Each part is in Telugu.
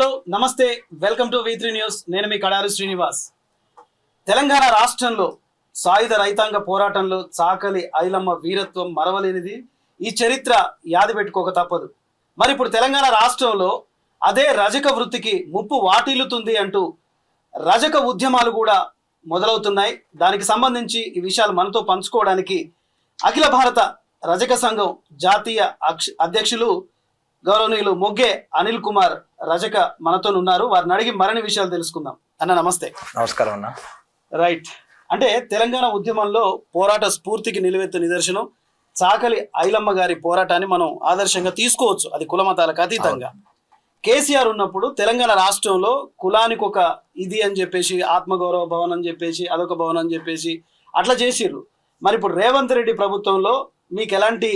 హలో నమస్తే, వెల్కమ్ టు V3 న్యూస్. నేను మీ కడారి శ్రీనివాస్. తెలంగాణ రాష్ట్రంలో సాయుధ రైతాంగ పోరాటంలో చాకలి ఐలమ్మ వీరత్వం మరవలేనిది. ఈ చరిత్ర యాది పెట్టుకోక తప్పదు. మరి ఇప్పుడు తెలంగాణ రాష్ట్రంలో అదే రజక వృత్తికి ముప్పు వాటిల్లుతుంది అంటూ రజక ఉద్యమాలు కూడా మొదలవుతున్నాయి. దానికి సంబంధించి ఈ విషయాలు మనతో పంచుకోవడానికి అఖిల భారత రజక సంఘం జాతీయ అధ్యక్షులు గౌరవనీయులు మొగ్గే అనిల్ కుమార్ రజక మనతో ఉన్నారు. వారిని అడిగి మరిన్ని విషయాలు తెలుసుకుందాం. అన్న నమస్తే. నమస్కారం అన్న. రైట్, అంటే తెలంగాణ ఉద్యమంలో పోరాట స్ఫూర్తికి నిలువెత్తు నిదర్శనం చాకలి ఐలమ్మ గారి పోరాటాన్ని మనం ఆదర్శంగా తీసుకోవచ్చు. అది కులమతాలకు అతీతంగా. కేసీఆర్ ఉన్నప్పుడు తెలంగాణ రాష్ట్రంలో కులానికి ఒక ఇది అని చెప్పేసి, ఆత్మగౌరవ భవన్ అని చెప్పేసి, అదొక భవన్ అని చెప్పేసి అట్లా చేసిర్రు. మరి ఇప్పుడు రేవంత్ రెడ్డి ప్రభుత్వంలో మీకు ఎలాంటి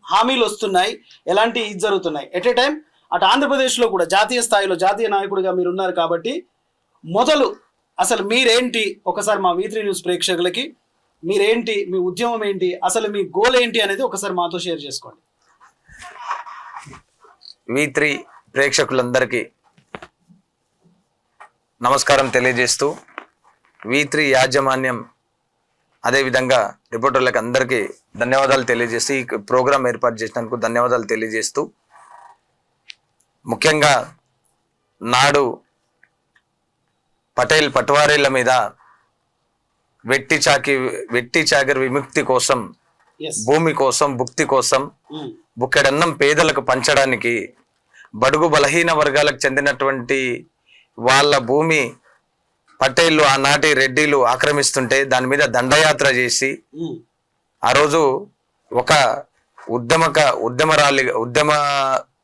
హామీలు వస్తున్నాయి, ఎలాంటి ఇది జరుగుతున్నాయి? ఎట్ ఏ టైం అటు ఆంధ్రప్రదేశ్లో కూడా జాతీయ స్థాయిలో జాతీయ నాయకుడిగా మీరు ఉన్నారు కాబట్టి మొదలు అసలు మీరేంటి ఒకసారి మా V3 న్యూస్ ప్రేక్షకులకి మీరేంటి, మీ ఉద్యమం ఏంటి, అసలు మీ గోల్ ఏంటి అనేది ఒకసారి మాతో షేర్ చేసుకోండి. V3 ప్రేక్షకులందరికీ నమస్కారం తెలియజేస్తూ, V3 యాజమాన్యం అదేవిధంగా రిపోర్టర్లకు అందరికీ ధన్యవాదాలు తెలియజేస్తూ, ఈ ప్రోగ్రాం ఏర్పాటు చేసినందుకు ధన్యవాదాలు తెలియజేస్తూ, ముఖ్యంగా నాడు పటేల్ పట్వారీల మీద వెట్టి చాకిరి విముక్తి కోసం, భూమి కోసం, భుక్తి కోసం, బుక్కెడన్నం పేదలకు పంచడానికి, బడుగు బలహీన వర్గాలకు చెందినటువంటి వాళ్ళ భూమి పటేళ్లు ఆనాటి రెడ్డిలు ఆక్రమిస్తుంటే దాని మీద దండయాత్ర చేసి ఆ రోజు ఒక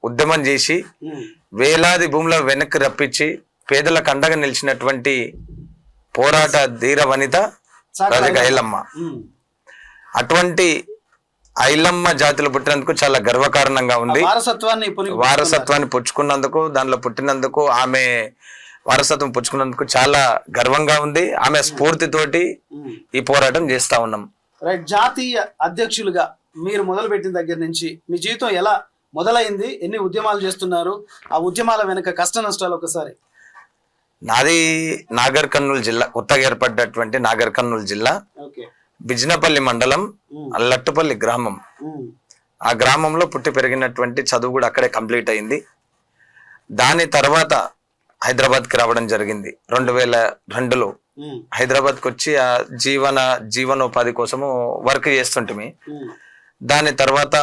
ఉద్యమం చేసి వేలాది భూముల వెనక్కి రప్పించి పేదలకు అండగా నిలిచినటువంటి పోరాట ధీర వనిత రజక ఐలమ్మ. అటువంటి ఐలమ్మ జాతిలో పుట్టినందుకు చాలా గర్వకారణంగా ఉంది. వారసత్వాన్ని పుచ్చుకున్నందుకు, దానిలో పుట్టినందుకు, ఆమె వారసత్వం పుచ్చుకున్నందుకు చాలా గర్వంగా ఉంది. ఆమె స్ఫూర్తితోటి ఈ పోరాటం చేస్తా ఉన్నాం. రైట్, జాతీయ అధ్యక్షులుగా మీరు మొదలు పెట్టిన దగ్గర నుంచి మీ జీవితం ఎలా మొదలైంది? ఎన్ని ఉద్యమాలు చేస్తున్నారు? ఆ ఉద్యమాల వెనుక కష్ట నష్టాలు ఒకసారి. నాది నాగర్ కర్నూలు జిల్లా, కొత్తగా ఏర్పడ్డటువంటి నాగర్ కర్నూలు జిల్లా, బిజినపల్లి మండలం, లట్టుపల్లి గ్రామం. ఆ గ్రామంలో పుట్టి పెరిగినటువంటి చదువు కూడా అక్కడే కంప్లీట్ అయింది. దాని తర్వాత హైదరాబాద్కి రావడం జరిగింది. 2002లో హైదరాబాద్కి వచ్చి ఆ జీవనోపాధి కోసము వర్క్ చేస్తుంటిమి. దాని తర్వాత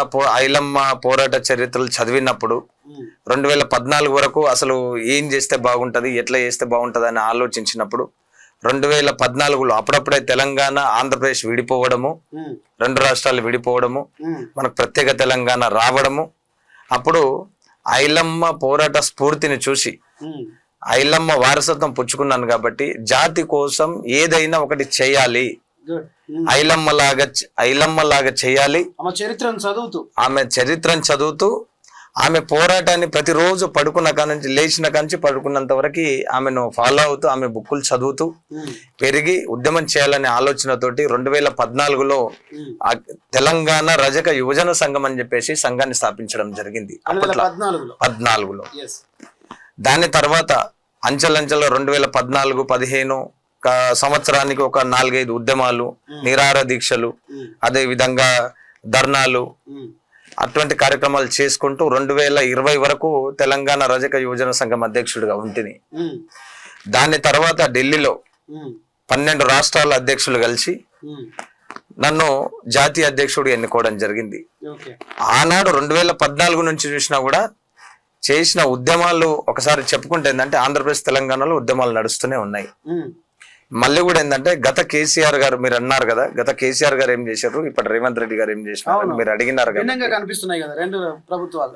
ఐలమ్మ పోరాట చరిత్రలు చదివినప్పుడు 2014 వరకు అసలు ఏం చేస్తే బాగుంటది, ఎట్లా చేస్తే బాగుంటది అని ఆలోచించినప్పుడు 2014లో అప్పుడప్పుడే తెలంగాణ ఆంధ్రప్రదేశ్ విడిపోవడము, 2 రాష్ట్రాలు విడిపోవడము, మనకు ప్రత్యేక తెలంగాణ రావడము, అప్పుడు ఐలమ్మ పోరాట స్ఫూర్తిని చూసి ఐలమ్మ వారసత్వం పుచ్చుకున్నాను కాబట్టి జాతి కోసం ఏదైనా ఒకటి చేయాలి, ఐలమ్మలాగా చేయాలి. ఆమె చరిత్రను చదువుతూ ఆమె పోరాటాన్ని ప్రతిరోజు పడుకున్న కానుంచి లేచిన కానుంచి పడుకున్నంత వరకు ఆమెను ఫాలో అవుతూ, ఆమె బుక్కులు చదువుతూ పెరిగి ఉద్యమం చేయాలనే ఆలోచనతోటి 2014లో తెలంగాణ రజక యువజన సంఘం అని చెప్పేసి సంఘాన్ని స్థాపించడం జరిగింది. 14లో. దాని తర్వాత అంచెలంచెల 2014-15 సంవత్సరానికి ఒక 4-5 ఉద్యమాలు, నిరాహార దీక్షలు, అదే విధంగా ధర్నాలు, అటువంటి కార్యక్రమాలు చేసుకుంటూ 2020 వరకు తెలంగాణ రజక యువజన సంఘం అధ్యక్షుడిగా ఉంటుంది. దాని తర్వాత ఢిల్లీలో 12 రాష్ట్రాల అధ్యక్షులు కలిసి నన్ను జాతీయ అధ్యక్షుడు ఎన్నుకోవడం జరిగింది. ఆనాడు 2014 నుంచి చూసినా కూడా చేసిన ఉద్యమాలు ఒకసారి చెప్పుకుంటే ఏంటంటే ఆంధ్రప్రదేశ్ తెలంగాణలో ఉద్యమాలు నడుస్తూనే ఉన్నాయి. మళ్ళీ కూడా ఏంటంటే గత కేసీఆర్ గారు, మీరు అన్నారు కదా, గత కేసీఆర్ గారు ఏం చేశారు, ఇప్పుడు రేవంత్ రెడ్డి గారు ఏం చేశారు మీరు అడిగినారు కదా. కనిపిస్తున్నాయి కదా రెండు ప్రభుత్వాలు,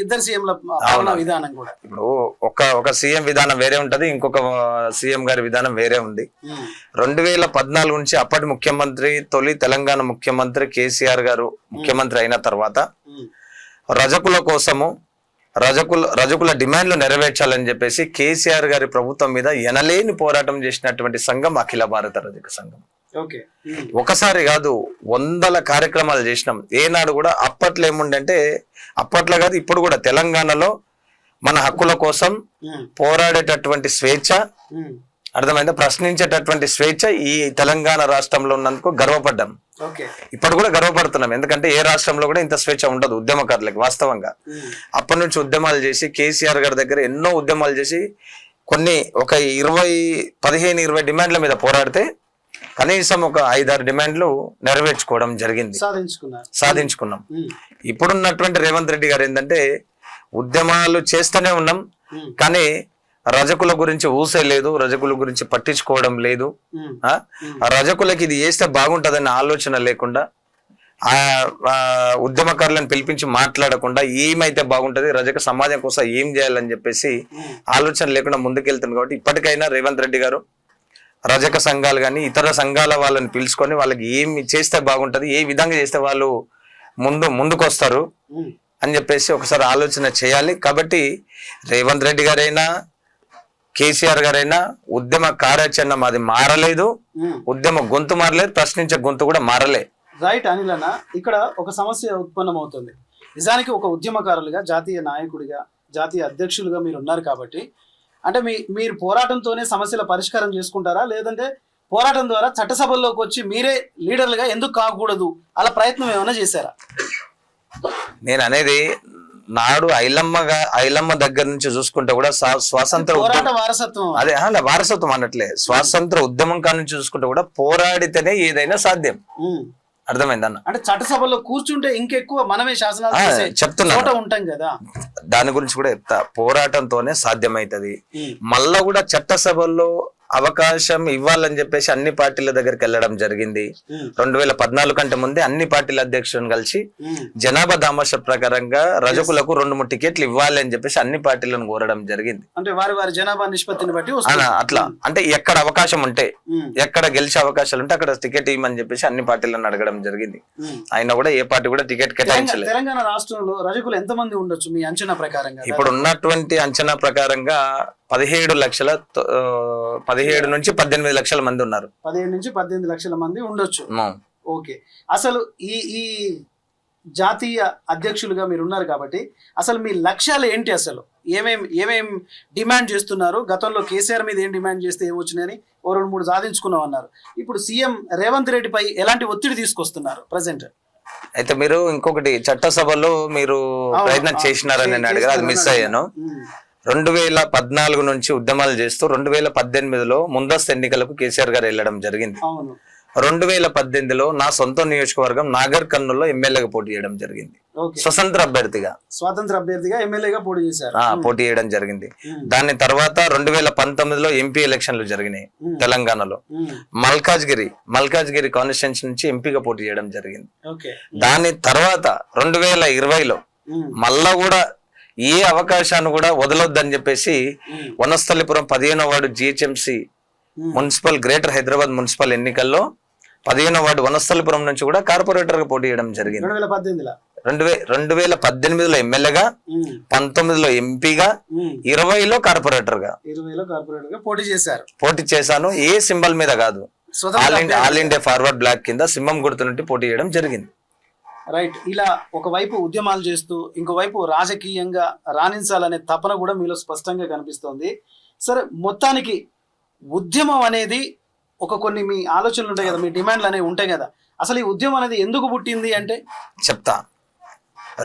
ఇద్దరు సీఎంల విధానం కూడా. ఇప్పుడు ఒక సీఎం విధానం వేరే ఉంటది, ఇంకొక సీఎం గారి విధానం వేరే ఉంది. 2014 నుంచి అప్పటి ముఖ్యమంత్రి, తొలి తెలంగాణ ముఖ్యమంత్రి కేసీఆర్ గారు ముఖ్యమంత్రి అయిన తర్వాత రజకుల కోసము, రజకుల డిమాండ్లు నెరవేర్చాలని చెప్పేసి కేసీఆర్ గారి ప్రభుత్వం మీద ఎనలేని పోరాటం చేసినటువంటి సంఘం అఖిల భారత రజక సంఘం. ఒకసారి కాదు, 100 కార్యక్రమాలు చేసినాం. ఏనాడు కూడా అప్పట్లో ఏముండంటే, అప్పట్లో కాదు ఇప్పుడు కూడా తెలంగాణలో మన హక్కుల కోసం పోరాడేటటువంటి స్వేచ్ఛ, అర్థమైందా, ప్రశ్నించేటటువంటి స్వేచ్ఛ ఈ తెలంగాణ రాష్ట్రంలో ఉన్నందుకు గర్వపడ్డాం. ఇప్పుడు కూడా గర్వపడుతున్నాం. ఎందుకంటే ఏ రాష్ట్రంలో కూడా ఇంత స్వేచ్ఛ ఉండదు ఉద్యమకారులకి వాస్తవంగా. అప్పటి నుంచి ఉద్యమాలు చేసి కేసీఆర్ గారి దగ్గర ఎన్నో ఉద్యమాలు చేసి కొన్ని ఒక 15-20 డిమాండ్ల మీద పోరాడితే కనీసం ఒక 5-6 డిమాండ్లు నెరవేర్చుకోవడం జరిగింది, సాధించుకున్నాం. ఇప్పుడున్నటువంటి రేవంత్ రెడ్డి గారు ఏంటంటే ఉద్యమాలు చేస్తూనే ఉన్నాం కానీ రజకుల గురించి ఊసే లేదు, రజకుల గురించి పట్టించుకోవడం లేదు. రజకులకి ఇది చేస్తే బాగుంటదనే ఆలోచన లేకుండా, ఉద్యమకారులను పిలిపించి మాట్లాడకుండా ఏమైతే బాగుంటది, రజక సమాజం కోసం ఏం చేయాలని చెప్పేసి ఆలోచన లేకుండా ముందుకెళ్తుంది. కాబట్టి ఇప్పటికైనా రేవంత్ రెడ్డి గారు రజక సంఘాలు కానీ ఇతర సంఘాల వాళ్ళని పిలుచుకొని వాళ్ళకి ఏమి చేస్తే బాగుంటది, ఏ విధంగా చేస్తే వాళ్ళు ముందుకు వస్తారు అని చెప్పేసి ఒకసారి ఆలోచన చేయాలి. కాబట్టి రేవంత్ రెడ్డి గారైనా కేసీఆర్ గారైనా ఉద్యమ కార్యాచరణ మాది మారలేదు, ఉద్యమ గొంతు మారలేదు, ప్రశ్నించే గొంతు కూడా మారలే. రైట్ అనిల్ అన్న, ఇక్కడ ఒక సమస్య ఉత్పన్నమవుతుంది. నిజానికి ఒక ఉద్యమకారులుగా, జాతీయ నాయకుడిగా, జాతీయ అధ్యక్షులుగా మీరు ఉన్నారు కాబట్టి, అంటే మీరు పోరాటంతోనే సమస్యల పరిష్కారం చేసుకుంటారా, లేదంటే పోరాటం ద్వారా చట్టసభల్లోకి వచ్చి మీరే లీడర్లుగా ఎందుకు కాకూడదు, అలా ప్రయత్నం ఏమైనా చేశారా? నేను అనేది నాడు ఐలమ్మ దగ్గర నుంచి చూసుకుంటే కూడా స్వాతంత్ర వారసత్వం, అదే వారసత్వం అనట్లే, స్వాతంత్ర ఉద్యమం కాడ నుంచి చూసుకుంటే కూడా పోరాడితేనే ఏదైనా సాధ్యం. అర్థమైందన్న, అంటే చట్టసభలో కూర్చుంటే ఇంకెక్కువ మనమే శాసనాలు చెప్తున్నా ఉంటాం కదా, దాని గురించి కూడా చెప్తా. పోరాటంతోనే సాధ్యమైతది. మళ్ళా కూడా చట్టసభల్లో అవకాశం ఇవ్వాలని చెప్పేసి అన్ని పార్టీల దగ్గరికి వెళ్ళడం జరిగింది. 2014 కంటే ముందే అన్ని పార్టీల అధ్యక్షులను కలిసి జనాభా దామాష ప్రకారంగా రజకులకు 2-3 టికెట్లు ఇవ్వాలి అని చెప్పేసి అన్ని పార్టీలను కోరడం జరిగింది. అంటే వారి జనాభా నిష్పత్తిని బట్టి అట్లా, అంటే ఎక్కడ అవకాశం ఉంటే, ఎక్కడ గెలిచే అవకాశాలు ఉంటే అక్కడ టికెట్ ఇవ్వమని చెప్పేసి అన్ని పార్టీలను అడగడం జరిగింది. అయినా కూడా ఏ పార్టీ కూడా టికెట్ కేటాయించలేదు. తెలంగాణ రాష్ట్రంలో రజకులు ఎంతమంది ఉండొచ్చు మీ అంచనా ప్రకారంగా? ఇప్పుడు ఉన్నటువంటి అంచనా ప్రకారంగా 17 నుంచి 18 లక్షల మంది ఉన్నారు. 17 నుంచి 18 లక్షల మంది ఉండొచ్చు. ఓకే, అసలు ఈ జాతీయ అధ్యక్షులుగా మీరు ఉన్నారు కాబట్టి అసలు మీ లక్ష్యాలు ఏంటి? అసలు ఏమేం డిమాండ్ చేస్తున్నారు? గతంలో కేసీఆర్ మీద ఏం డిమాండ్ చేస్తే ఏమొచ్చినాయని 2-3 సాధించుకున్నాం అన్నారు. ఇప్పుడు సీఎం రేవంత్ రెడ్డిపై ఎలాంటి ఒత్తిడి తీసుకొస్తున్నారు ప్రజెంట్? అయితే మీరు ఇంకొకటి, చట్టసభలో మీరు ప్రయత్నం చేసినారని నేను అడిగారు, అది మిస్ అయ్యాను. 2014 నుంచి ఉద్యమాలు చేస్తూ 2018లో ముందస్తు ఎన్నికలకు కేసీఆర్ గారు వెళ్ళడం జరిగింది. 2018లో నా సొంత నియోజకవర్గం నాగర్ కర్నూలులో ఎమ్మెల్యేగా పోటీ చేయడం జరిగింది. స్వతంత్ర అభ్యర్థిగా ఎమ్మెల్యేగా పోటీ చేయడం జరిగింది. దాని తర్వాత 2019లో ఎంపీ ఎలక్షన్లు జరిగినాయి తెలంగాణలో. మల్కాజ్గిరి కాన్స్టిట్యున్సీ నుంచి ఎంపీగా పోటీ చేయడం జరిగింది. దాని తర్వాత 2020లో మళ్ళా కూడా ఏ అవకాశాన్ని కూడా వదలొద్దని చెప్పేసి వనస్థలిపురం 15వ ward GHMC municipal greater Hyderabad municipal ఎన్నికల్లో 15వ వార్డు వనస్థలిపురం నుంచి కూడా కార్పొరేటర్ గా పోటీ చేయడం జరిగింది. 2018లో ఎమ్మెల్యేగా, 19లో ఎంపీగా, 20లో కార్పొరేటర్ గా పోటీ చేశాను. ఏ సింబల్ మీద కాదు, ఆల్ ఇండియా ఫార్వర్డ్ బ్లాక్ కింద సింహం గుర్తు నుండి పోటీ చేయడం జరిగింది. రైట్, ఇలా ఒకవైపు ఉద్యమాలు చేస్తూ ఇంకోవైపు రాజకీయంగా రాణించాలనే తపన కూడా మీలో స్పష్టంగా కనిపిస్తోంది. సరే, మొత్తానికి ఉద్యమం అనేది కొన్ని మీ ఆలోచనలు ఉంటాయి కదా, మీ డిమాండ్లు అనేవి ఉంటాయి కదా, అసలు ఈ ఉద్యమం అనేది ఎందుకు పుట్టింది అంటే చెప్తా.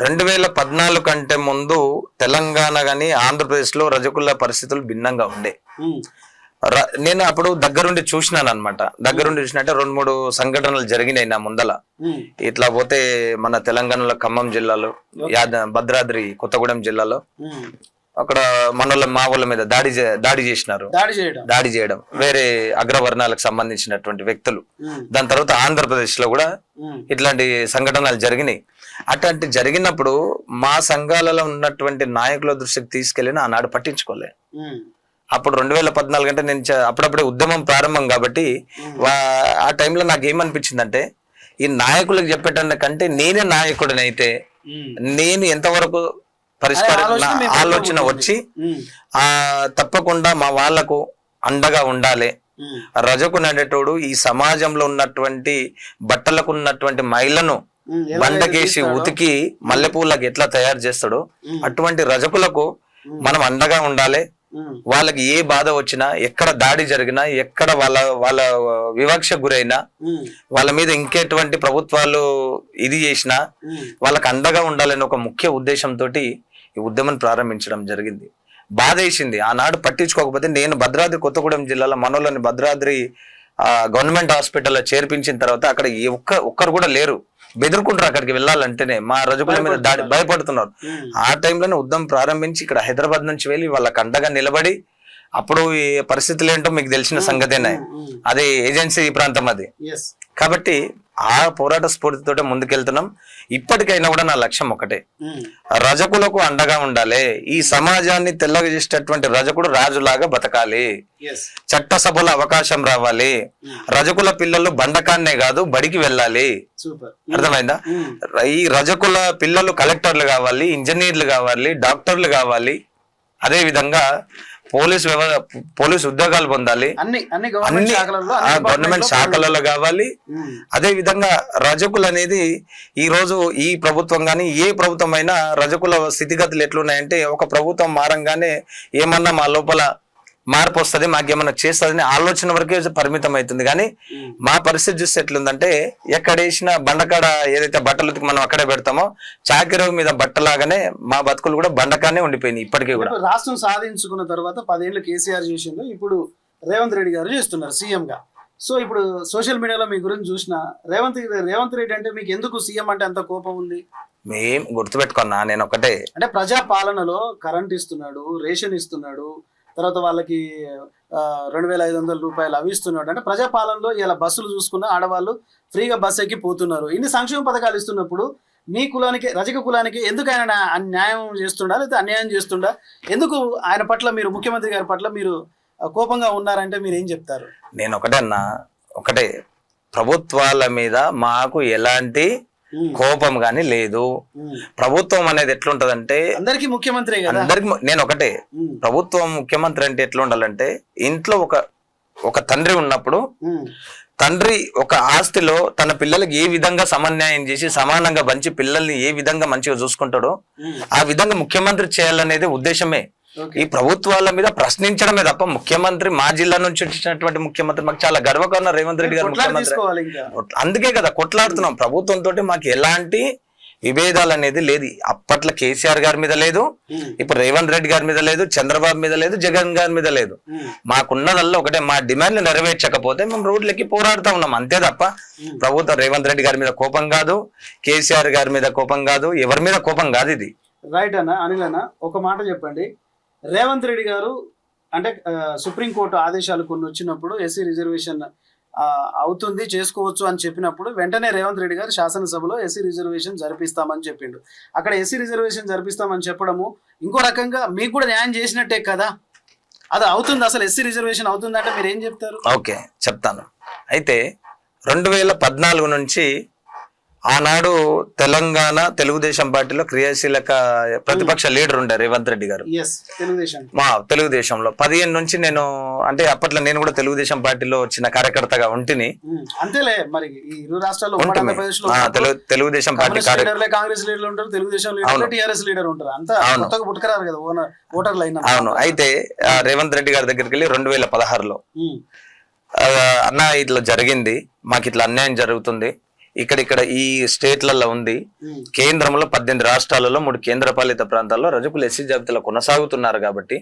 2014 కంటే ముందు తెలంగాణ గాని ఆంధ్రప్రదేశ్ లో రజకుల పరిస్థితులు భిన్నంగా ఉండే. నేను అప్పుడు దగ్గరుండి చూసినాను అనమాట. దగ్గరుండి చూసినట్టే 2-3 సంఘటనలు జరిగినాయి నా ముందల. ఇట్లా పోతే మన తెలంగాణలో ఖమ్మం జిల్లాలో, భద్రాద్రి కొత్తగూడెం జిల్లాలో అక్కడ మా వాళ్ళ మీద దాడి చేసినారు. దాడి చేయడం వేరే అగ్రవర్ణాలకు సంబంధించినటువంటి వ్యక్తులు. దాని తర్వాత ఆంధ్రప్రదేశ్ లో కూడా ఇట్లాంటి సంఘటనలు జరిగినాయి. అట్లాంటి జరిగినప్పుడు మా సంఘాలలో ఉన్నటువంటి నాయకుల దృష్టికి తీసుకెళ్ళిన ఆనాడు పట్టించుకోలే. అప్పుడు 2014 అంటే నేను అప్పుడప్పుడే ఉద్యమం ప్రారంభం కాబట్టి ఆ టైంలో నాకు ఏమనిపించిందంటే, ఈ నాయకులకు చెప్పేటన్న కంటే నేనే నాయకుడినైతే నేను ఎంతవరకు ఆలోచన వచ్చి తప్పకుండా మా వాళ్లకు అండగా ఉండాలి. రజకు నడేటోడు ఈ సమాజంలో ఉన్నటువంటి బట్టలకు ఉన్నటువంటి మైలను బండకేసి ఉతికి మల్లెపూలకు ఎట్లా తయారు చేస్తాడో అటువంటి రజకులకు మనం అండగా ఉండాలి. వాళ్ళకి ఏ బాధ వచ్చినా, ఎక్కడ దాడి జరిగినా, ఎక్కడ వాళ్ళ వివక్ష గురైనా, వాళ్ళ మీద ఇంకెటువంటి ప్రభుత్వాలు ఇది చేసినా వాళ్ళకి అండగా ఉండాలని ఒక ముఖ్య ఉద్దేశంతో ఈ ఉద్యమం ప్రారంభించడం జరిగింది. బాధ వేసింది ఆనాడు పట్టించుకోకపోతే. నేను భద్రాద్రి కొత్తగూడెం జిల్లాలో మనోళ్ళని భద్రాద్రి గవర్నమెంట్ హాస్పిటల్లో చేర్పించిన తర్వాత అక్కడ ఒక్కరు కూడా లేరు, బెదురుకుంటారు అక్కడికి వెళ్ళాలంటేనే. మా రజకుల మీద దాడి భయపడుతున్నారు. ఆ టైంలోనే ఉద్యమం ప్రారంభించి ఇక్కడ హైదరాబాద్ నుంచి వెళ్ళి వాళ్ళకి అండగా నిలబడి, అప్పుడు ఈ పరిస్థితులు ఏంటో మీకు తెలిసిన సంగతేనే, అదే ఏజెన్సీ ప్రాంతం అది. కాబట్టి ఆ పోరాట స్ఫూర్తితోటే ముందుకెళ్తున్నాం. ఇప్పటికైనా కూడా నా లక్ష్యం ఒకటే, రజకులకు అండగా ఉండాలి. ఈ సమాజాన్ని తెల్లగా చేసేటటువంటి రజకుడు రాజులాగా బతకాలి, చట్టసభలో అవకాశం రావాలి, రజకుల పిల్లలు బండకాన్నే కాదు బడికి వెళ్ళాలి. అర్థమైందా? ఈ రజకుల పిల్లలు కలెక్టర్లు కావాలి, ఇంజనీర్లు కావాలి, డాక్టర్లు కావాలి, అదే విధంగా పోలీస్ ఉద్యోగాలు పొందాలి, అన్ని గవర్నమెంట్ శాఖలలో కావాలి. అదే విధంగా రజకులు అనేది ఈ రోజు ఈ ప్రభుత్వం గానీ ఏ ప్రభుత్వం అయినా రజకుల స్థితిగతులు ఎట్లున్నాయంటే, ఒక ప్రభుత్వం మారంగానే ఏమన్నా మా లోపల మార్పు వస్తుంది, మాకేమన్నా చేస్తుందని ఆలోచన వరకే పరిమితం అవుతుంది. కానీ మా పరిస్థితి చూస్తే ఎట్లుందంటే, ఎక్కడ వేసిన బండకాడ ఏదైతే బట్టలు మనం అక్కడే పెడతామో, చాకిరవు మీద బట్టలాగానే మా బతుకులు కూడా బండకానే ఉండిపోయినాయి ఇప్పటికీ కూడా. రాష్ట్రం సాధించుకున్న తర్వాత 10 ఏళ్ళు కేసీఆర్ చేసిండు, ఇప్పుడు రేవంత్ రెడ్డి గారు చేస్తున్నారు సీఎం గా. సో ఇప్పుడు సోషల్ మీడియాలో మీ గురించి చూసిన రేవంత్ రెడ్డి అంటే మీకు ఎందుకు సీఎం అంటే అంత కోపం ఉంది? మేం గుర్తుపెట్టుకున్నా, నేను ఒకటే అంటే ప్రజా పాలనలో కరెంట్ ఇస్తున్నాడు, రేషన్ ఇస్తున్నాడు, తర్వాత వాళ్ళకి 2500 రూపాయలు అవి ఇస్తున్నాడు. అంటే ప్రజాపాలనలో ఇలా బస్సులు చూసుకున్న ఆడవాళ్ళు ఫ్రీగా బస్సు ఎక్కి పోతున్నారు. ఇన్ని సంక్షేమ పథకాలు ఇస్తున్నప్పుడు మీ కులానికి, రజక కులానికి ఎందుకు ఆయన న్యాయం చేస్తుండా లేదా అన్యాయం చేస్తుండా? ఎందుకు ఆయన పట్ల మీరు, ముఖ్యమంత్రి గారి పట్ల మీరు కోపంగా ఉన్నారంటే మీరు ఏం చెప్తారు? నేను ఒకటే ప్రభుత్వాల మీద మాకు ఎలాంటి కోపం గాని లేదు. ప్రభుత్వం అనేది ఎట్లుంటదంటే, అందరికి ముఖ్యమంత్రి నేను ఒకటే, ప్రభుత్వం ముఖ్యమంత్రి అంటే ఎట్లా ఉండాలంటే, ఇంట్లో ఒక తండ్రి ఉన్నప్పుడు తండ్రి ఒక ఆస్తిలో తన పిల్లలకి ఏ విధంగా సమన్యాయం చేసి సమానంగా పంచి పిల్లల్ని ఏ విధంగా మంచిగా చూసుకుంటాడో ఆ విధంగా ముఖ్యమంత్రి చేయాలనేది ఉద్దేశమే. ఈ ప్రభుత్వాల మీద ప్రశ్నించడమే తప్ప, ముఖ్యమంత్రి మా జిల్లా నుంచి వచ్చినటువంటి ముఖ్యమంత్రి మాకు చాలా గర్వకారణం రేవంత్ రెడ్డి గారు ముఖ్యమంత్రి. అందుకే కదా కొట్లాడుతున్నాం. ప్రభుత్వంతో మాకు ఎలాంటి విభేదాలు అనేది లేదు. అప్పట్లో కేసీఆర్ గారి మీద లేదు, ఇప్పుడు రేవంత్ రెడ్డి గారి మీద లేదు, చంద్రబాబు మీద లేదు, జగన్ గారి మీద లేదు. మాకున్నదల్లా ఒకటే, మా డిమాండ్లు నెరవేర్చకపోతే మేము రోడ్లకి పోరాడుతూ ఉన్నాం, అంతే తప్ప ప్రభుత్వం రేవంత్ రెడ్డి గారి మీద కోపం కాదు, కేసీఆర్ గారి మీద కోపం కాదు, ఎవరి మీద కోపం కాదు. ఇది రైట్ అన్న. అనిల్ అన్న, ఒక మాట చెప్పండి. రేవంత్ రెడ్డి గారు అంటే సుప్రీంకోర్టు ఆదేశాలు కొన్ని వచ్చినప్పుడు ఎస్సీ రిజర్వేషన్ అవుతుంది, చేసుకోవచ్చు అని చెప్పినప్పుడు వెంటనే రేవంత్ రెడ్డి గారు శాసనసభలో ఎస్సీ రిజర్వేషన్ జరిపిస్తామని చెప్పిండు. అక్కడ ఎస్సీ రిజర్వేషన్ జరిపిస్తామని చెప్పడము ఇంకో రకంగా మీకు కూడా న్యాయం చేసినట్టే కదా. అది అవుతుంది, అసలు ఎస్సీ రిజర్వేషన్ అవుతుందంటే మీరు ఏం చెప్తారు? ఓకే, చెప్తాను. అయితే 2014 నుంచి ఆనాడు తెలంగాణ తెలుగుదేశం పార్టీలో క్రియాశీలక ప్రతిపక్ష లీడర్ ఉండే రేవంత్ రెడ్డి గారు. తెలుగుదేశంలో 15 నుంచి నేను, అంటే అప్పట్లో నేను కూడా తెలుగుదేశం పార్టీలో వచ్చిన కార్యకర్తగా ఉంటిని. అంతేలే, మరి ఈ ఇరు రాష్ట్రాల్లో తెలుగుదేశం పార్టీ కాంగ్రెస్ లీడర్లు ఉంటారు, తెలుగుదేశం లీడర్, టిఆర్ఎస్ లీడర్ ఉంటారు, అంతా కొత్తగా పుట్టుకరారు కదా ఓటర్లు అయినా. అవును. అయితే రేవంత్ రెడ్డి గారి దగ్గరికి వెళ్ళి 2016లో అన్న ఇట్లా జరిగింది, మాకు ఇట్లా అన్యాయం జరుగుతుంది, ఇక్కడ ఈ స్టేట్లలో ఉంది, కేంద్రంలో 18 రాష్ట్రాలలో 3 కేంద్రపాలిత ప్రాంతాల్లో రజకులు ఎస్సీ జాబితాలో కొనసాగుతున్నారు. కాబట్టి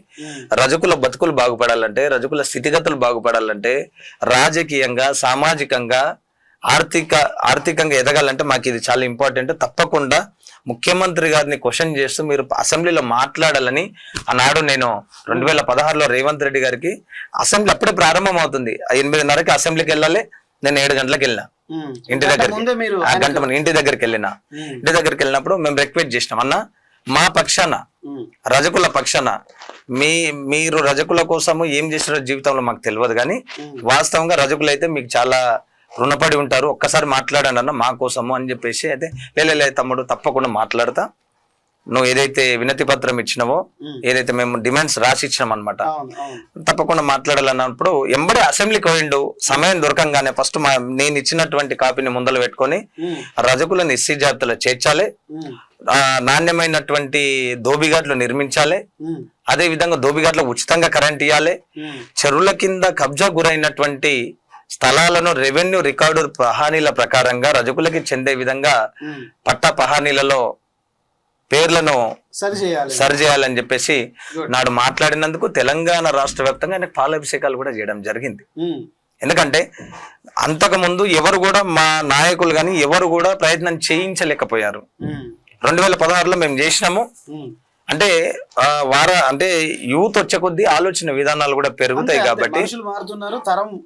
రజకుల బతుకులు బాగుపడాలంటే, రజకుల స్థితిగతులు బాగుపడాలంటే, రాజకీయంగా, సామాజికంగా, ఆర్థికంగా ఎదగాలంటే మాకు ఇది చాలా ఇంపార్టెంట్. తప్పకుండా ముఖ్యమంత్రి గారిని క్వశ్చన్ చేస్తూ మీరు అసెంబ్లీలో మాట్లాడాలని ఆనాడు నేను 2016లో రేవంత్ రెడ్డి గారికి, అసెంబ్లీ అప్పుడే ప్రారంభం అవుతుంది, 8:30కి అసెంబ్లీకి వెళ్ళాలి, నేను 7 గంటలకు వెళ్ళినా ఇంటి దగ్గరికి. ఇంటి దగ్గరికి వెళ్ళినప్పుడు మేము రిక్వెస్ట్ చేసినాం, అన్న మా పక్షాన, రజకుల పక్షాన మీరు రజకుల కోసము ఏం చేసిన జీవితంలో మాకు తెలియదు, కానీ వాస్తవంగా రజకులు అయితే మీకు చాలా రుణపడి ఉంటారు, ఒక్కసారి మాట్లాడండి అన్న మా కోసము అని చెప్పేసి. అయితే లేలే తమ్ముడు, తప్పకుండా మాట్లాడతా, నువ్వు ఏదైతే వినతి పత్రం ఇచ్చినావో, ఏదైతే మేము డిమాండ్స్ రాసి ఇచ్చినాం అనమాట, తప్పకుండా మాట్లాడాలన్నప్పుడు ఎంబడే అసెంబ్లీకి పోయిండు. సమయం దొరకంగానే ఫస్ట్ నేను ఇచ్చినటువంటి కాపీని ముందలు పెట్టుకొని రజకులను ఎస్సీ జాబితాలో చేర్చాలి, నాణ్యమైనటువంటి దోబిఘాట్లు నిర్మించాలి. అదే విధంగా దోబిఘాట్లకు ఉచితంగా కరెంట్ ఇవ్వాలి. చెరువుల కింద కబ్జా గురైనటువంటి స్థలాలను రెవెన్యూ రికార్డు పహానీల ప్రకారంగా రజకులకి చెందే విధంగా పట్టా పహానీలలో పేర్లను సరిచేయాలని చెప్పేసి నాడు మాట్లాడినందుకు తెలంగాణ రాష్ట్ర వ్యాప్తంగా ఆయనకు పాలాభిషేకాలు కూడా చేయడం జరిగింది. ఎందుకంటే అంతకు ముందు ఎవరు కూడా మా నాయకులు కానీ ఎవరు కూడా ప్రయత్నం చేయించలేకపోయారు. 2016లో మేము చేసినాము. అంటే అంటే యూత్ వచ్చే కొద్దీ ఆలోచన విధానాలు కూడా పెరుగుతాయి కాబట్టి మనుషులు మారుతున్నారు.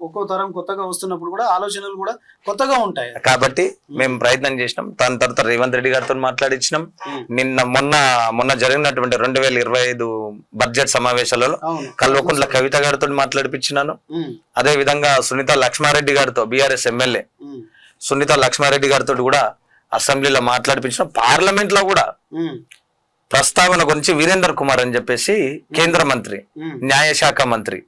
ఒక్కో తరం కొత్తగా వస్తున్నప్పుడు కూడా ఆలోచనలు కూడా కొత్తగా ఉంటాయి కాబట్టి మేము ప్రయత్నం చేసినాం. దాని తర్వాత రేవంత్ రెడ్డి గారితో మాట్లాడించినాం. మొన్న జరిగినటువంటి 2025 బడ్జెట్ సమావేశాలలో కల్వకుంట్ల కవిత గారితో మాట్లాడిపించినాను. అదే విధంగా సునీత లక్ష్మారెడ్డి గారితో బీఆర్ఎస్ ఎమ్మెల్యే సునీత లక్ష్మారెడ్డి గారితో కూడా అసెంబ్లీలో మాట్లాడిపించినాం. పార్లమెంట్ లో కూడా ప్రస్తావన గురించి వీరేందర్ కుమార్ అని చెప్పేసి కేంద్ర మంత్రి న్యాయశాఖ మంత్రి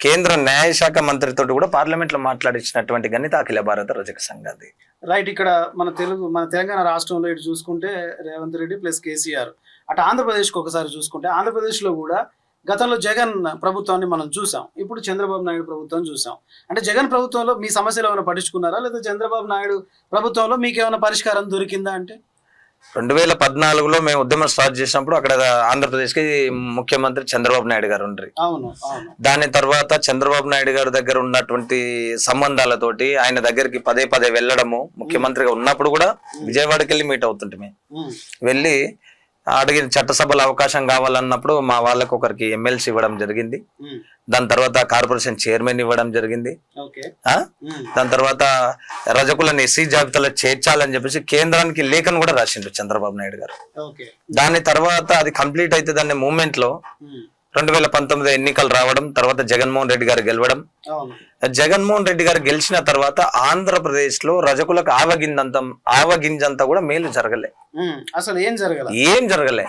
కేంద్ర న్యాయశాఖ మంత్రితో కూడా పార్లమెంట్ లో మాట్లాడించినటువంటి గణిత అఖిల భారత రజక సంఘాది. రైట్. ఇక్కడ మన తెలంగాణ రాష్ట్రంలో ఇటు చూసుకుంటే రేవంత్ రెడ్డి ప్లస్ కేసీఆర్, అటు ఆంధ్రప్రదేశ్కి ఒకసారి చూసుకుంటే ఆంధ్రప్రదేశ్ లో కూడా గతంలో జగన్ ప్రభుత్వాన్ని మనం చూసాం, ఇప్పుడు చంద్రబాబు నాయుడు ప్రభుత్వం చూసాం. అంటే జగన్ ప్రభుత్వంలో మీ సమస్యలు ఏమైనా పట్టించుకున్నారా, లేదా చంద్రబాబు నాయుడు ప్రభుత్వంలో మీకు ఏమైనా పరిష్కారం దొరికిందా? అంటే 2014లో మేము ఉద్యమం స్టార్ట్ చేసినప్పుడు అక్కడ ఆంధ్రప్రదేశ్ కి ముఖ్యమంత్రి చంద్రబాబు నాయుడు గారు ఉండ్రి. దాని తర్వాత చంద్రబాబు నాయుడు గారి దగ్గర ఉన్నటువంటి సంబంధాలతోటి ఆయన దగ్గరికి పదే వెళ్ళడము, ముఖ్యమంత్రిగా ఉన్నప్పుడు కూడా విజయవాడకి వెళ్ళి మీట్ అవుతుంటే వెళ్ళి అడిగిన చట్టసభలో అవకాశం కావాలన్నప్పుడు మా వాళ్ళకు ఒకరికి ఎమ్మెల్సీ ఇవ్వడం జరిగింది. దాని తర్వాత కార్పొరేషన్ చైర్మన్ ఇవ్వడం జరిగింది. దాని తర్వాత రజకులను ఎస్సీ జాబితాలో చేర్చాలని చెప్పేసి కేంద్రానికి లేఖను కూడా రాసిండు చంద్రబాబు నాయుడు గారు. దాని తర్వాత అది కంప్లీట్ అయితే దాని మూవ్మెంట్ లో 2019 ఎన్నికలు రావడం, తర్వాత జగన్మోహన్ రెడ్డి గారు గెలవడం. జగన్మోహన్ రెడ్డి గారు గెలిచిన తర్వాత ఆంధ్రప్రదేశ్ లో రజకులకు ఆవగింజంతా కూడా మేలు జరగలే. అసలు ఏం జరగలే.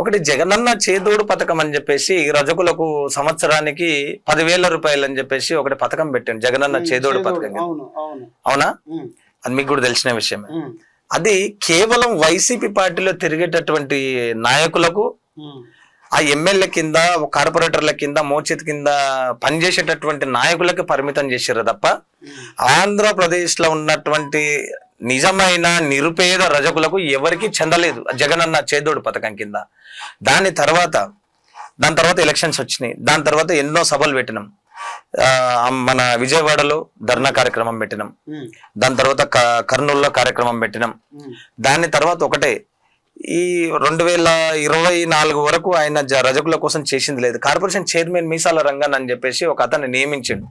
ఒకటి జగనన్న చేదోడు పథకం అని చెప్పేసి రజకులకు సంవత్సరానికి 10,000 రూపాయలు అని చెప్పేసి ఒకటి పథకం పెట్టాను, జగనన్న చేదోడు పథకం. అవునా? అది మీకు కూడా తెలిసిన విషయమే. అది కేవలం వైసీపీ పార్టీలో తిరిగేటటువంటి నాయకులకు, ఆ ఎమ్మెల్యే కింద కార్పొరేటర్ల కింద మోచేతి కింద పనిచేసేటటువంటి నాయకులకి పరిమితం చేశారు తప్ప ఆంధ్రప్రదేశ్ లో ఉన్నటువంటి నిజమైన నిరుపేద రజకులకు ఎవరికి చెందలేదు జగనన్న చేదోడు పథకం కింద. దాని తర్వాత ఎలక్షన్స్ వచ్చినాయి. దాని తర్వాత ఎన్నో సభలు పెట్టినాం. మన విజయవాడలో ధర్నా కార్యక్రమం పెట్టినాం. దాని తర్వాత కర్నూలులో కార్యక్రమం పెట్టినాం. దాని తర్వాత ఒకటే ఈ 2024 వరకు ఆయన రజకుల కోసం చేసింది లేదు. కార్పొరేషన్ చైర్మన్ మీసాల రంగన్ అని చెప్పేసి ఒక అతన్ని నియమించిండు.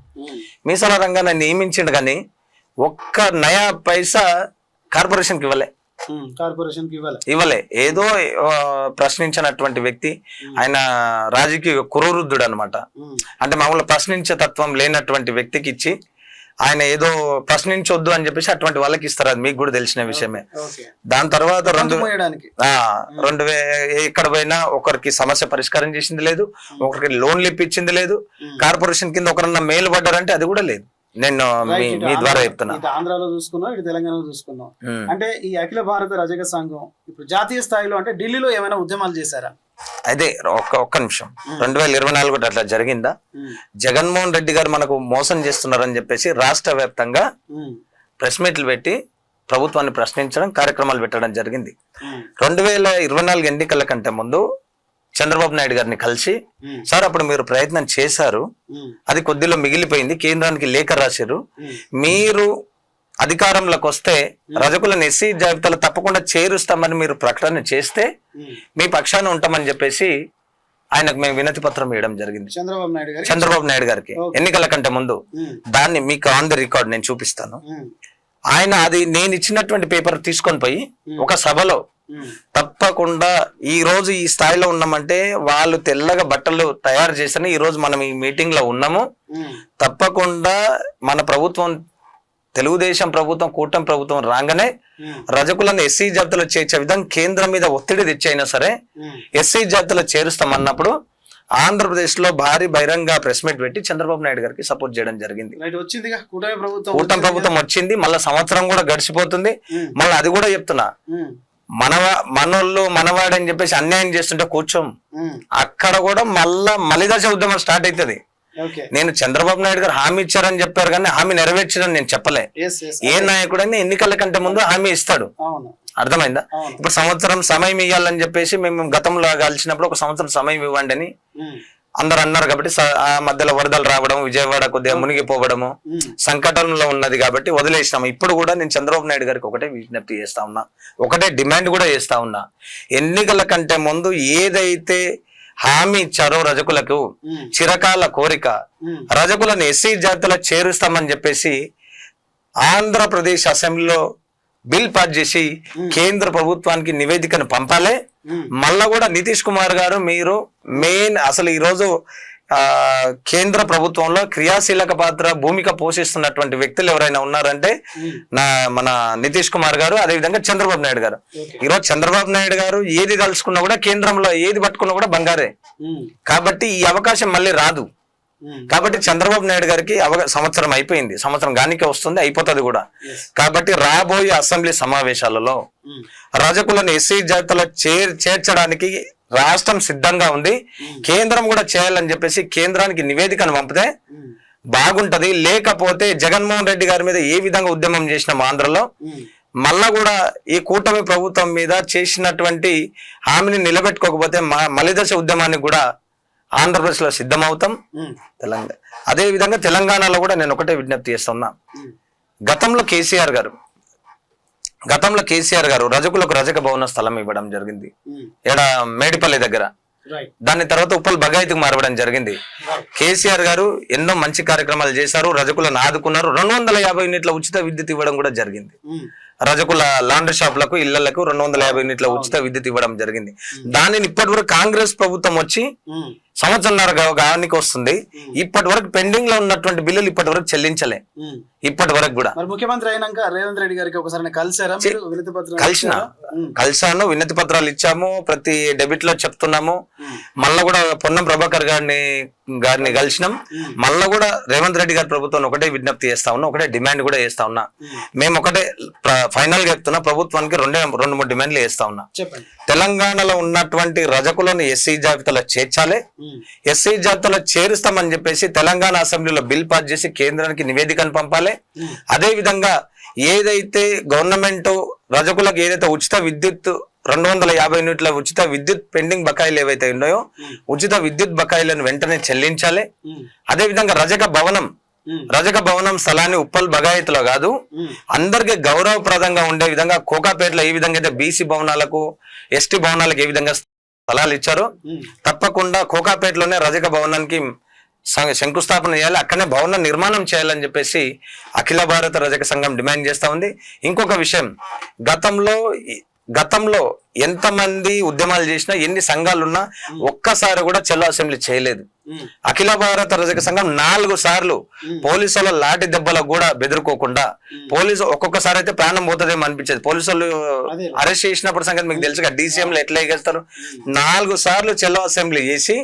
మీసాల రంగన్ నియమించిండు కానీ ఒక్క నయా పైసా కార్పొరేషన్కి ఇవ్వలే. ఏదో ప్రశ్నించినటువంటి వ్యక్తి, ఆయన రాజకీయ కురువృద్ధుడు అనమాట. అంటే మామూలు ప్రశ్నించే తత్వం లేనటువంటి వ్యక్తికి ఇచ్చి ఆయన ఏదో ప్రశ్నించొద్దు అని చెప్పేసి అటువంటి వాళ్ళకి ఇస్తారు. అది మీకు కూడా తెలిసిన విషయమే. దాని తర్వాత ఎక్కడ పోయినా ఒకరికి సమస్య పరిష్కారం చేసింది లేదు, ఒకరికి లోన్లు ఇప్పించింది లేదు, కార్పొరేషన్ కింద ఒకరన్నా మేలు పడ్డారంటే అది కూడా లేదు. నేను మీ ద్వారా చెప్తున్నా. ఆంధ్రాలో చూసుకున్నాం, ఇటు తెలంగాణలో చూసుకున్నాం. అంటే ఈ అఖిల భారత రజక సంఘం ఇప్పుడు జాతీయ స్థాయిలో అంటే ఢిల్లీలో ఏమైనా ఉద్యమాలు చేశారా? అదే ఒక్క నిమిషం. 2024 అట్లా జరిగిందా? జగన్మోహన్ రెడ్డి గారు మనకు మోసం చేస్తున్నారని చెప్పేసి రాష్ట్ర వ్యాప్తంగా ప్రెస్ మీట్లు పెట్టి ప్రభుత్వాన్ని ప్రశ్నించడం, కార్యక్రమాలు పెట్టడం జరిగింది. 2024 ఎన్నికల కంటే ముందు చంద్రబాబు నాయుడు గారిని కలిసి, సార్ అప్పుడు మీరు ప్రయత్నం చేశారు, అది కొద్దిలో మిగిలిపోయింది, కేంద్రానికి లేఖ రాశారు, మీరు అధికారంలోకి వస్తే రజకులను ఎస్సీ జాబితాలో తప్పకుండా చేరుస్తామని మీరు ప్రకటన చేస్తే మీ పక్షాన ఉంటామని చెప్పేసి ఆయనకు మేము వినతి పత్రం ఇవ్వడం జరిగింది చంద్రబాబు నాయుడు గారికి ఎన్నికల కంటే ముందు. దాన్ని మీకు ఆన్ ది రికార్డ్ నేను చూపిస్తాను. ఆయన అది నేను ఇచ్చినటువంటి పేపర్ తీసుకొని పోయి ఒక సభలో తప్పకుండా ఈ రోజు ఈ స్థాయిలో ఉన్నామంటే వాళ్ళు తెల్లగా బట్టలు తయారు చేస్తేనే ఈ రోజు మనం ఈ మీటింగ్ లో ఉన్నాము. తప్పకుండా మన ప్రభుత్వం, తెలుగుదేశం ప్రభుత్వం, కూటమి ప్రభుత్వం రాగానే రజకులను ఎస్సీ జాబితాలో చేర్చే విధంగా కేంద్రం మీద ఒత్తిడి తెచ్చైనా సరే ఎస్సీ జాబితాలో చేరుస్తామన్నప్పుడు ఆంధ్రప్రదేశ్ లో భారీ బహిరంగ ప్రెస్ మీట్ పెట్టి చంద్రబాబు నాయుడు గారికి సపోర్ట్ చేయడం జరిగింది. కూటమి ప్రభుత్వం వచ్చింది, మళ్ళీ సంవత్సరం కూడా గడిచిపోతుంది. మళ్ళీ అది కూడా చెప్తున్నా, మనోళ్ళు మనవాడని చెప్పేసి అన్యాయం చేస్తుంటే కూర్చోం. అక్కడ కూడా మలిదశ ఉద్యమం స్టార్ట్ అవుతుంది. నేను చంద్రబాబు నాయుడు గారు హామీ ఇచ్చారని చెప్పారు కానీ హామీ నెరవేర్చారని నేను చెప్పలే. ఏ నాయకుడైనా ఎన్నికల కంటే ముందు హామీ ఇస్తాడు, అర్థమైందా? ఇప్పుడు సంవత్సరం సమయం ఇవ్వాలని చెప్పేసి మేము గతంలో కలిసినప్పుడు ఒక సంవత్సరం సమయం ఇవ్వండి అని అందరు అన్నారు. కాబట్టి ఆ మధ్యలో వరదలు రావడం, విజయవాడ కొద్దిగా మునిగిపోవడము సంకటంలో ఉన్నది కాబట్టి వదిలేసినాము. ఇప్పుడు కూడా నేను చంద్రబాబు నాయుడు గారికి ఒకటే విజ్ఞప్తి చేస్తా ఉన్నా, ఒకటే డిమాండ్ కూడా చేస్తా ఉన్నా. ఎన్నికల కంటే ముందు ఏదైతే హామీ ఇచ్చారో రజకులకు, చిరకాల కోరిక రజకులను ఎస్సీ జాతిలో చేరుస్తామని చెప్పేసి ఆంధ్రప్రదేశ్ అసెంబ్లీలో బిల్ పాస్ చేసి కేంద్ర ప్రభుత్వానికి నివేదికను పంపాలి. మళ్ళా కూడా నితీష్ కుమార్ గారు మీరు మెయిన్ అసలు ఈరోజు కేంద్ర ప్రభుత్వంలో క్రియాశీలక పాత్ర భూమిక పోషిస్తున్నటువంటి వ్యక్తులు ఎవరైనా ఉన్నారంటే మన నితీష్ కుమార్ గారు, అదేవిధంగా చంద్రబాబు నాయుడు గారు. ఈరోజు చంద్రబాబు నాయుడు గారు ఏది తలుచుకున్నా కూడా కేంద్రంలో ఏది పట్టుకున్నా కూడా బంగారే. కాబట్టి ఈ అవకాశం మళ్ళీ రాదు. కాబట్టి చంద్రబాబు నాయుడు గారికి సంవత్సరం అయిపోయింది, సంవత్సరం గానికే వస్తుంది, అయిపోతుంది కూడా. కాబట్టి రాబోయే అసెంబ్లీ సమావేశాలలో రజకులను ఎస్సీ జాతిలో చేర్చడానికి రాష్ట్రం సిద్ధంగా ఉంది. కేంద్రం కూడా చేయాలని చెప్పేసి కేంద్రానికి నివేదికను పంపితే బాగుంటది. లేకపోతే జగన్మోహన్ రెడ్డి గారి మీద ఏ విధంగా ఉద్యమం చేసినాం ఆంధ్రలో, మళ్ళా కూడా ఈ కూటమి ప్రభుత్వం మీద చేసినటువంటి హామీని నిలబెట్టుకోకపోతే మలిదశ ఉద్యమానికి కూడా ఆంధ్రప్రదేశ్ లో సిద్ధమవుతాం. తెలంగాణ అదే విధంగా తెలంగాణలో కూడా నేను ఒకటే విజ్ఞప్తి చేస్తున్నా. గతంలో కేసీఆర్ గారు రజకులకు రజక భవన స్థలం ఇవ్వడం జరిగింది ఇక్కడ మేడిపల్లి దగ్గర. దాని తర్వాత ఉప్పల్ బగాయతికి మారవడం జరిగింది. కేసీఆర్ గారు ఎన్నో మంచి కార్యక్రమాలు చేశారు, రజకులను ఆదుకున్నారు. 250 యూనిట్ల ఉచిత విద్యుత్ ఇవ్వడం కూడా జరిగింది. రజకుల లాండ్రీ షాపులకు, ఇళ్లకు 250 యూనిట్ల ఉచిత విద్యుత్ ఇవ్వడం జరిగింది. దానిని ఇప్పటి వరకు కాంగ్రెస్ ప్రభుత్వం వచ్చి సంవత్సరంన్నర గానికి వస్తుంది. ఇప్పటి వరకు పెండింగ్ లో ఉన్నటువంటి బిల్లులు ఇప్పటి వరకు చెల్లించలే. ఇప్పటి వరకు కూడా ముఖ్యమంత్రి అయినాక రేవంత్ రెడ్డి గారికి ఒకసారి కలిసాను, వినతి పత్రాలు ఇచ్చాము, ప్రతి డెబిట్ లో చెప్తున్నాము. మళ్ళా కూడా పొన్నం ప్రభాకర్ గారిని కలిసినాం. మళ్ళా కూడా రేవంత్ రెడ్డి గారి ప్రభుత్వం ఒకటే విజ్ఞప్తి చేస్తా ఉన్నా, ఒకటే డిమాండ్ కూడా చేస్తా ఉన్నా. మేము ఒకటే ఫైనల్ గా చెప్తున్నా, ప్రభుత్వానికి 2-3 డిమాండ్లు చేస్తా ఉన్నా. తెలంగాణలో ఉన్నటువంటి రజకులను ఎస్సీ జాబితాలో చేర్చాలి. ఎస్సీ జాబితాలో చేరుస్తామని చెప్పేసి తెలంగాణ అసెంబ్లీలో బిల్ పాస్ చేసి కేంద్రానికి నివేదికను పంపాలి. అదే విధంగా ఏదైతే గవర్నమెంట్ రజకులకు ఏదైతే ఉచిత విద్యుత్ 250 యూనిట్ల ఉచిత విద్యుత్ పెండింగ్ బకాయిలు ఏవైతే ఉన్నాయో ఉచిత విద్యుత్ బకాయిలను వెంటనే చెల్లించాలి. అదే విధంగా రజక భవనం స్థలాన్ని ఉప్పల్ బగాయత్లో కాదు, అందరికి గౌరవప్రదంగా ఉండే విధంగా కోకాపేటలో ఏ విధంగా అయితే బీసీ భవనాలకు, ఎస్టీ భవనాలకు ఏ విధంగా స్థలాలు ఇచ్చారో తప్పకుండా కోకాపేటలోనే రజక భవనానికి శంకుస్థాపన చేయాలి, అక్కడనే భవన నిర్మాణం చేయాలని చెప్పేసి అఖిల భారత రజక సంఘం డిమాండ్ చేస్తా ఉంది. ఇంకొక విషయం, గతంలో ఎంతమంది ఉద్యమాలు చేసినా, ఎన్ని సంఘాలున్నా ఒక్కసారి కూడా చెల్లో అసెంబ్లీ చేయలేదు. అఖిల భారత రజక సంఘం 4 సార్లు పోలీసుల లాఠీ దెబ్బలకు కూడా బెదిరుకోకుండా, పోలీసు ఒక్కొక్కసారి అయితే ప్రాణం పోతుందేమో అనిపించేది. పోలీసులు అరెస్ట్ చేసినప్పుడు సంగతి మీకు తెలుసుగా, డీసీఎంలు ఎట్లా ఎగేస్తారు. 4 సార్లు చెల్లో అసెంబ్లీ చేసి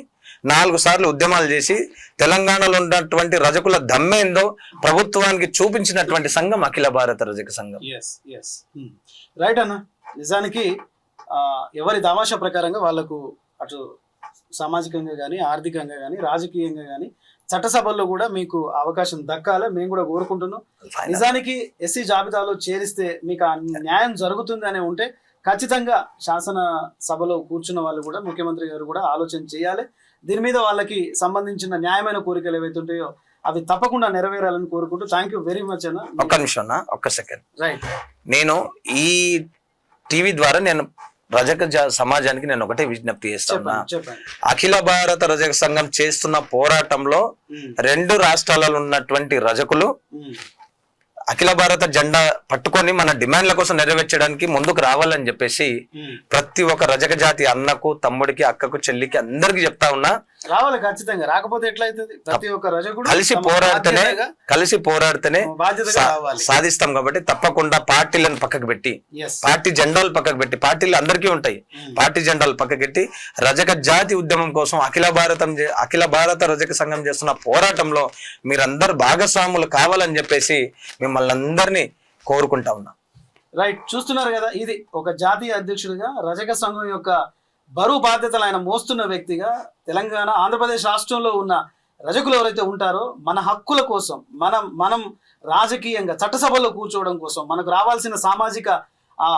4 సార్లు ఉద్యమాలు చేసి తెలంగాణలో ఉన్నటువంటి రజకుల దమ్మేందో ప్రభుత్వానికి చూపించినటువంటి సంఘం అఖిల భారత రజక సంఘం. రైట్ అన్న, నిజానికి ఎవరి తమాషా ప్రకారంగా వాళ్లకు అటు సామాజికంగా కానీ, ఆర్థికంగా కానీ, రాజకీయంగా కానీ చట్టసభల్లో కూడా మీకు అవకాశం దక్కాలి మేము కూడా కోరుకుంటున్నాం. నిజానికి ఎస్సీ జాబితాలో చేరిస్తే మీకు న్యాయం జరుగుతుంది అని ఉంటే ఖచ్చితంగా శాసన సభలో కూర్చున్న వాళ్ళు కూడా, ముఖ్యమంత్రి గారు కూడా ఆలోచన చేయాలి. దీని మీద వాళ్ళకి సంబంధించిన న్యాయమైన కోరికలు ఏవైతే ఉంటాయో అవి తప్పకుండా నెరవేరాలని కోరుకుంటూ థ్యాంక్ యూ వెరీ మచ్ అన్న. ఒక్క నిమిషం అన్న, ఒక్క సెకండ్. రైట్, నేను ఈ టీవీ ద్వారా నేను రజక సమాజానికి నేను ఒకటే విజ్ఞప్తి చేస్తున్నా. అఖిల భారత రజక సంఘం చేస్తున్న పోరాటంలో 2 రాష్ట్రాలలో ఉన్నటువంటి రజకులు అఖిల భారత జెండా పట్టుకొని మన డిమాండ్ల కోసం నెరవేర్చడానికి ముందుకు రావాలని చెప్పేసి ప్రతి ఒక్క రజక జాతి అన్నకు, తమ్ముడికి, అక్కకు, చెల్లికి అందరికి చెప్తా ఉన్నా. రావాలి ఖచ్చితంగా, రాకపోతే ఎట్లయితది? ప్రతి ఒక్క రజకుడు కలిసి పోరాడితేనే సాధిస్తాం. కాబట్టి తప్పకుండా పార్టీలను పక్కకు పెట్టి, పార్టీ జెండాలు పక్కకు పెట్టి, పార్టీలు అందరికీ ఉంటాయి, పార్టీ జెండాలు పక్కకు పెట్టి రజక జాతి ఉద్యమం కోసం అఖిల భారత రజక సంఘం చేస్తున్న పోరాటంలో మీరందరు భాగస్వాములు కావాలని చెప్పేసి మిమ్మల్ని అందరినీ కోరుకుంటా ఉన్నా. రైట్, చూస్తున్నారు కదా, ఇది ఒక జాతీయ అధ్యక్షుడిగా రజక సంఘం యొక్క బరువు బాధ్యతలు ఆయన మోస్తున్న వ్యక్తిగా తెలంగాణ ఆంధ్రప్రదేశ్ రాష్ట్రంలో ఉన్న రజకులు ఎవరైతే ఉంటారో మన హక్కుల కోసం మనం రాజకీయంగా చట్టసభలో కూర్చోవడం కోసం మనకు రావాల్సిన సామాజిక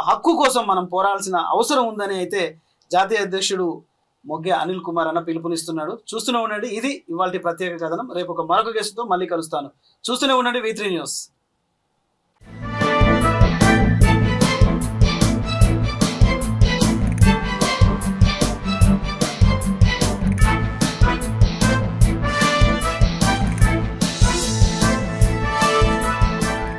హక్కు కోసం మనం పోరాడాల్సిన అవసరం ఉందని అయితే జాతీయ అధ్యక్షుడు మొగ్గె అనిల్ కుమార్ అన్న పిలుపునిస్తున్నాడు. చూస్తూనే ఉండండి, ఇది ఇవాళ ప్రత్యేక కథనం. రేపు మరొక గెస్ట్తో మళ్ళీ కలుస్తాను. చూస్తూనే ఉండండి V3 న్యూస్.